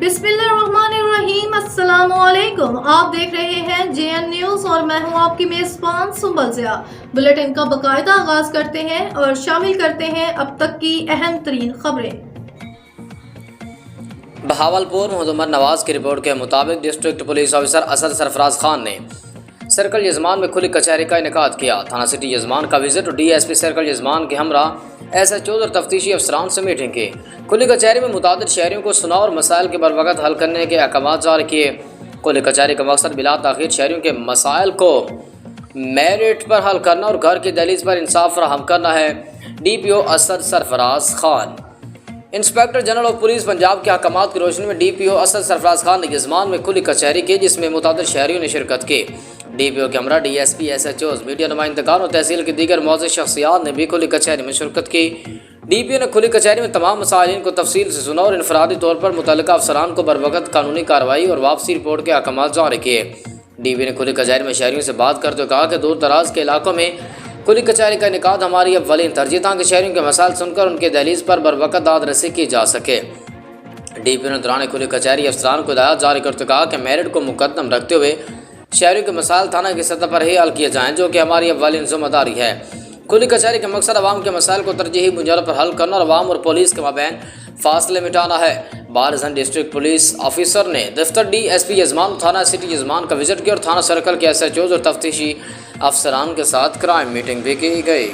बिस्मिल्लाहिर्रहमानिर्रहीम। अस्सलाम वालेकुम। आप देख रहे हैं JN न्यूज़ और मैं हूं आपकी मेज़बान सुंबल ज़िया। बुलेटिन का बाकायदा आगाज़ करते हैं और शामिल करते हैं अब तक की अहम तरीन खबरें। बहावलपुर मुहम्मद नवाज की रिपोर्ट के मुताबिक district police officer Asad Sarfaraz Khan ने सर्कल यजमान में खुली कचहरी का इनेकाद किया। थाना सिटी यजमान का विजिट और DSP सर्कल यजमान के हमरा SHO और तफ्तीशी अफसरान से मीटिंग की। खुली कचहरी में मुतादिद शहरियों को सुना और मसाइल के बरवक़्त हल करने के अहकाम जारी किए। खुली कचहरी का मकसद बिला ताख़ीर शहरियों के मसाइल को मेरिट पर हल करना और घर की दहलीज पर इंसाफ फराहम करना है। DPO Asad Sarfaraz Khan. Inspector general of police Punjab के अहकामात की रोशनी में DPO असद सरफराज खान ने यजमान में खुली कचहरी की, जिसमें मुतादिद शहरियों ने शिरकत की। DPO के हमरा DSP SHOs मीडिया नुमाइंदगान और तहसील की दीगर मौजूद शख्सियात ने भी खुली कचहरी में शिरकत की। DPO ने खुली कचहरी में तमाम मसाइल को तफसील से सुना और इनफरादी तौर पर मुतल्लिका अफसरान को बरवक़्त कानूनी कार्रवाई और वापसी रिपोर्ट के अहकाम जारी किए। DPO ने खुली कचहरी में शहरियों से बात करते हुए कहा कि दूर दराज के इलाकों में खुली कचहरी का इनेकाद हमारी अव्वलीन तरजीह ताकि शहरियों के मसाइल सुनकर उनके दहलीज पर बरवक़्त दाद रसी की जा सके। DPO ने दौरान खुली कचहरी अफसरान को हिदायत जारी करते कहा कि मेरिट को मुकद्दम रखते हुए शहरियों के मसाइल थाना की सतह पर ही हल किए जाएँ, जो कि हमारी अव्वलीन ज़िम्मेदारी है। खुली कचहरी का मकसद आवाम के मसाइल को तरजीही बुनियादों पर हल करना और आवाम और पुलिस के माबैन फासले मिटाना है। बारहज़न डिस्ट्रिक्ट पुलिस ऑफिसर ने दफ्तर DSP यजमान थाना सिटी यजमान का विजिट किया और थाना सर्कल के SHOs और तफ्तीशी अफसरान के साथ क्राइम मीटिंग भी की गई।